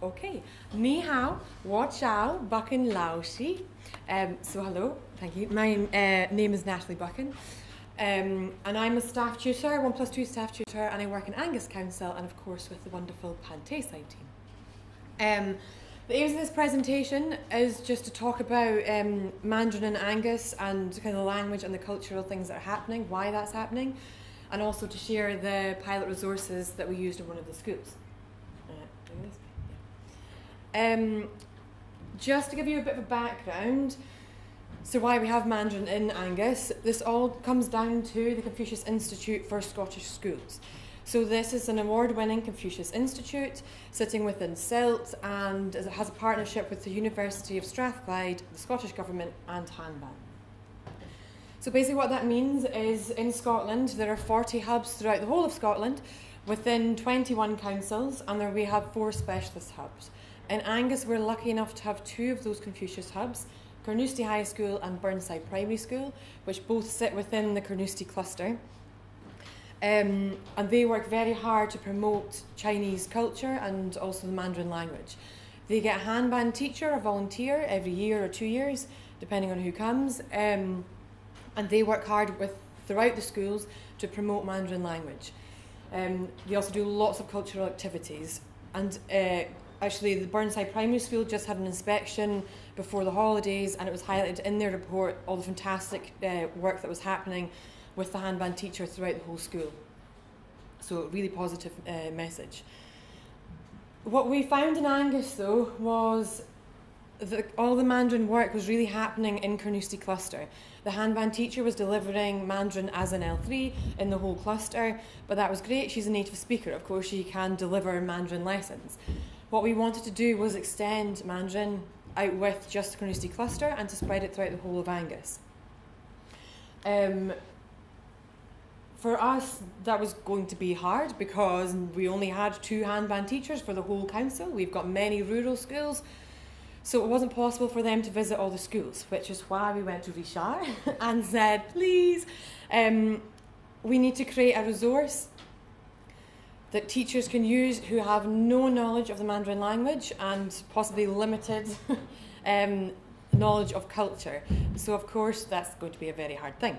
Okay. Ni hao, wo chao, Buchan Laoshi. So hello, thank you. My name is Natalie Buchan. And I'm a staff tutor, 1+2 staff tutor, and I work in Angus Council and of course with the wonderful Pantayside team. The aims of this presentation is just to talk about Mandarin in Angus and kind of the language and the cultural things that are happening, why that's happening, and also to share the pilot resources that we used in one of the schools. Just to give you a bit of a background, so why we have Mandarin in Angus, this all comes down to the Confucius Institute for Scottish Schools. So this is an award-winning Confucius Institute sitting within CILT, and it has a partnership with the University of Strathclyde, the Scottish Government and Hanban. So basically what that means is in Scotland there are 40 hubs throughout the whole of Scotland within 21 councils, and there we have 4 specialist hubs. In Angus we're lucky enough to have 2 of those Confucius hubs, Carnoustie High School and Burnside Primary School, which both sit within the Carnoustie cluster. And they work very hard to promote Chinese culture and also the Mandarin language. They get a handband teacher, a volunteer, every year or 2 years, depending on who comes, and they work hard throughout the schools to promote Mandarin language. They also do lots of cultural activities, and actually the Burnside Primary School just had an inspection before the holidays, and it was highlighted in their report all the fantastic work that was happening with the handband teacher throughout the whole school. So really positive message. What we found in Angus though was that all the Mandarin work was really happening in Carnoustie cluster. The handband teacher was delivering Mandarin as an L3 in the whole cluster, but that was great. She's a native speaker, of course she can deliver Mandarin lessons. What we wanted to do was extend Mandarin out with just the Carnoustie cluster and to spread it throughout the whole of Angus. For us, that was going to be hard because we only had 2 handband teachers for the whole council. We've got many rural schools, so it wasn't possible for them to visit all the schools, which is why we went to Richard and said, please, we need to create a resource that teachers can use who have no knowledge of the Mandarin language and possibly limited knowledge of culture. So of course that's going to be a very hard thing.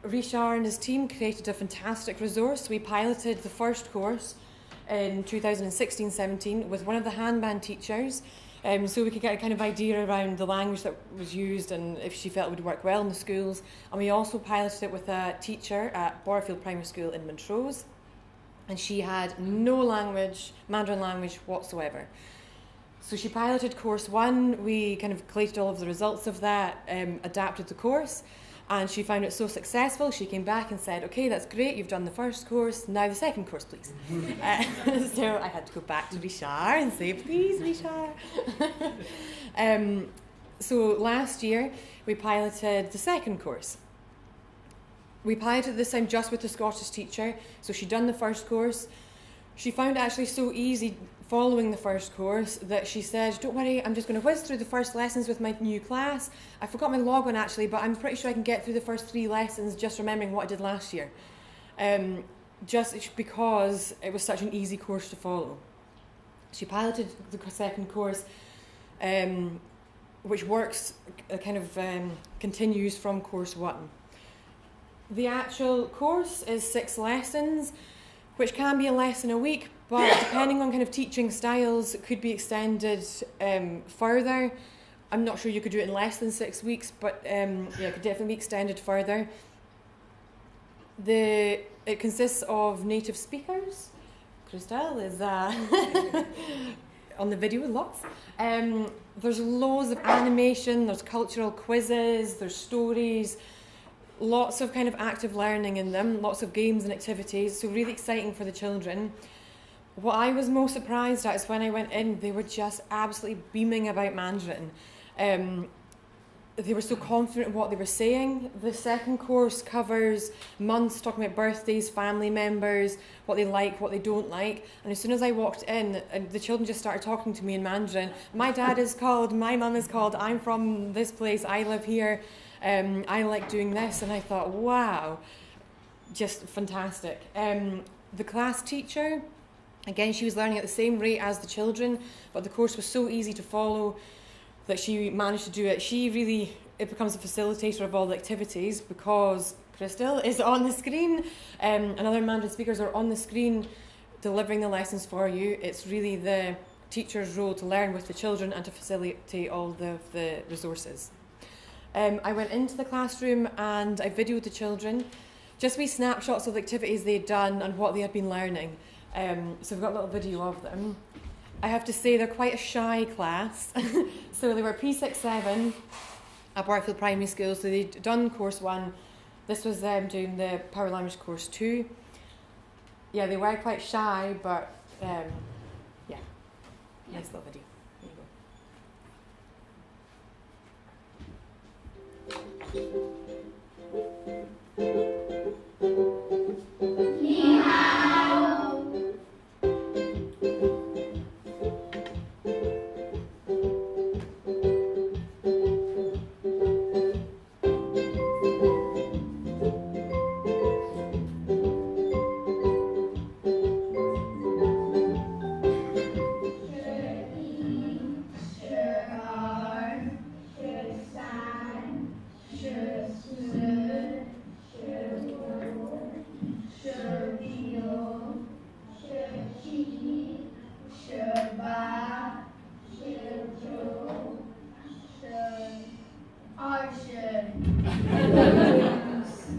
Richard and his team created a fantastic resource. We piloted the first course in 2016-17 with one of the handband teachers, so we could get a kind of idea around the language that was used and if she felt it would work well in the schools. And we also piloted it with a teacher at Borfield Primary School in Montrose, and she had no Mandarin language whatsoever. So she piloted course 1, we kind of collated all of the results of that, adapted the course, and she found it so successful, she came back and said, okay, that's great, you've done the first course, now the second course, please. So I had to go back to Richard and say, please, Richard. So last year, we piloted the second course. We piloted this time just with the Scottish teacher, so she'd done the first course. She found it actually so easy following the first course that she said, don't worry, I'm just going to whiz through the first lessons with my new class. I forgot my log on actually, but I'm pretty sure I can get through the first 3 lessons just remembering what I did last year. Just because it was such an easy course to follow. She piloted the second course, which works, continues from course 1. The actual course is 6 lessons, which can be a lesson a week, but depending on kind of teaching styles, it could be extended further. I'm not sure you could do it in less than 6 weeks, but it could definitely be extended further. It consists of native speakers. Christelle is on the video with lots. There's loads of animation, there's cultural quizzes, there's stories, lots of kind of active learning in them, lots of games and activities, so really exciting for the children. What I was most surprised at is when I went in, they were just absolutely beaming about Mandarin. They were so confident in what they were saying. The second course covers months, talking about birthdays, family members, what they like, what they don't like. And as soon as I walked in, the children just started talking to me in Mandarin. My dad is called, my mum is called, I'm from this place, I live here, I like doing this. And I thought, wow, just fantastic. The class teacher Again, she was learning at the same rate as the children, but the course was so easy to follow that she managed to do it. It becomes a facilitator of all the activities because Crystal is on the screen and other Mandarin speakers are on the screen delivering the lessons for you. It's really the teacher's role to learn with the children and to facilitate all the resources. I went into the classroom and I videoed the children, just wee snapshots of the activities they'd done and what they had been learning. So we've got a little video of them. I have to say they're quite a shy class. So they were P6-7 at Barfield Primary School, so they'd done course 1. This was them doing the PowerLanguage course 2. Yeah, they were quite shy, but yeah, nice little video. There you go.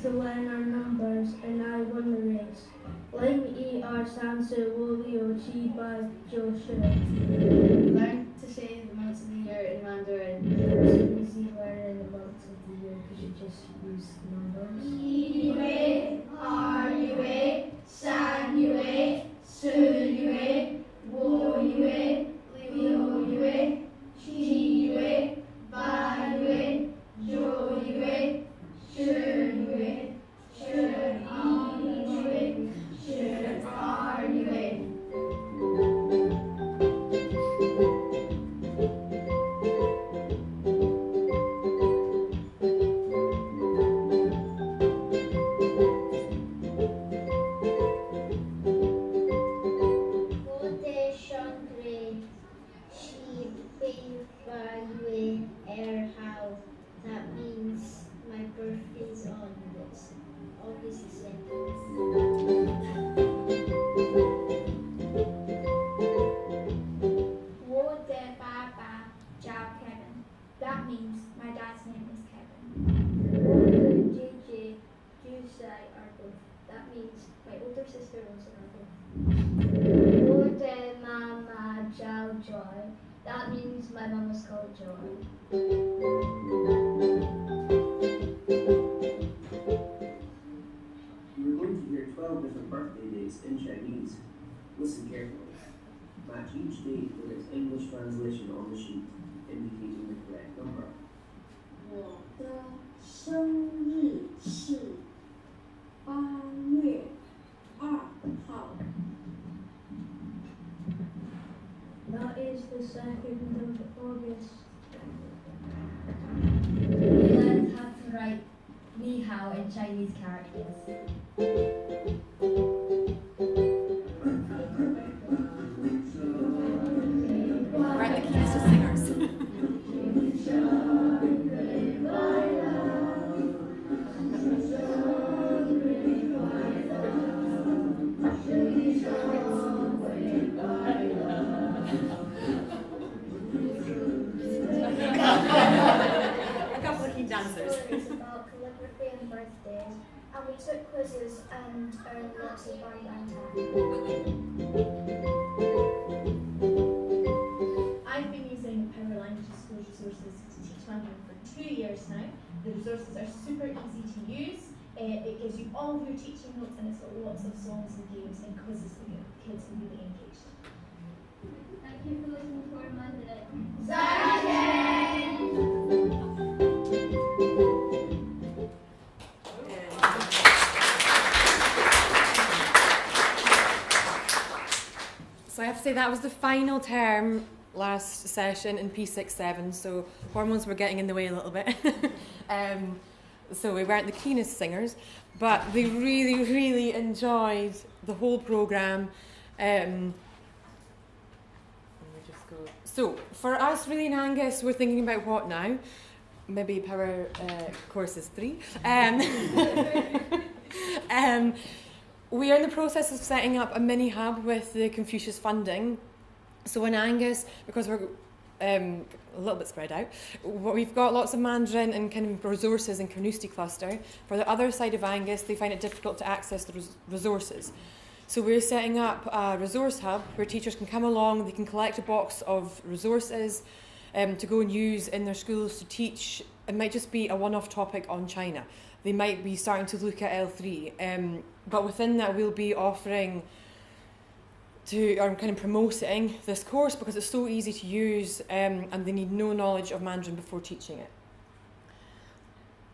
To learn our numbers and I won the race. Ling E R Sansu Wolio Chi Ba Jo Shi. Learn to say the months of the year in Mandarin. It's easy learning the months of the year because you just use numbers. Yue, R Yue, San Yue, Su Yue, Wo Yue, Liu Yue, Chi Yue, Ba Yue, Jo Yue, Shi Yue, Shi Yue, Shi R Yue. That means my birthday's on this August 2nd. Wo de Baba Jiao Kevin. That means my dad's name is Kevin. Wo de JJ Jusai are both. That means my older sister was in our both. Wo de Mama Jiao Joy. That means my mom was called Joy. You are going to hear 12 different birthday dates in Chinese. Listen carefully. Match each date with its English translation on the sheet, indicating the correct number. 我的生日是8月2号. That is the 2nd of August. We learned how to write Ni Hao in Chinese characters. We're at the keys to singers. A couple of key dancers. Stories about calligraphy and birthdays, and we took quizzes and earned lots of time. I've been using PowerLanguage school resources to teach Mandarin for 2 years now. The resources are super easy to use. It gives you all of your teaching notes and it's got lots of songs and games and quizzes to get kids really engaged. Thank you for listening to our Mandarin. So I have to say that was the final term last session in P6-7, so hormones were getting in the way a little bit. So we weren't the keenest singers, but they really, really enjoyed the whole programme. Let me just go. So for us, really in Angus, we're thinking about what now? Maybe Power Courses 3. We are in the process of setting up a mini hub with the Confucius funding. So in Angus, because we're a little bit spread out, we've got lots of Mandarin and kind of resources in Carnoustie cluster. For the other side of Angus, they find it difficult to access the resources. So we're setting up a resource hub where teachers can come along, they can collect a box of resources to go and use in their schools to teach. It might just be a one-off topic on China. They might be starting to look at L3, but within that we'll be offering to, or kind of promoting this course because it's so easy to use and they need no knowledge of Mandarin before teaching it.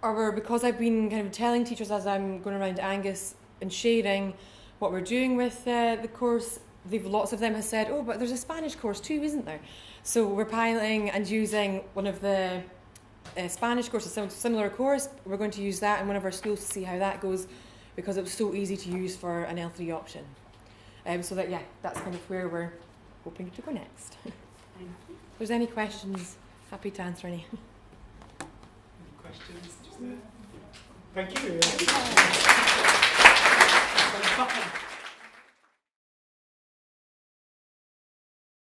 Or because I've been kind of telling teachers as I'm going around Angus and sharing what we're doing with the course, lots of them have said, oh, but there's a Spanish course too, isn't there? So we're piloting and using one of the Spanish courses, a similar course. We're going to use that in one of our schools to see how that goes because it was so easy to use for an L3 option. So that, yeah, that's kind of where we're hoping to go next. If there's any questions, happy to answer any. Any questions? Just there. Thank you.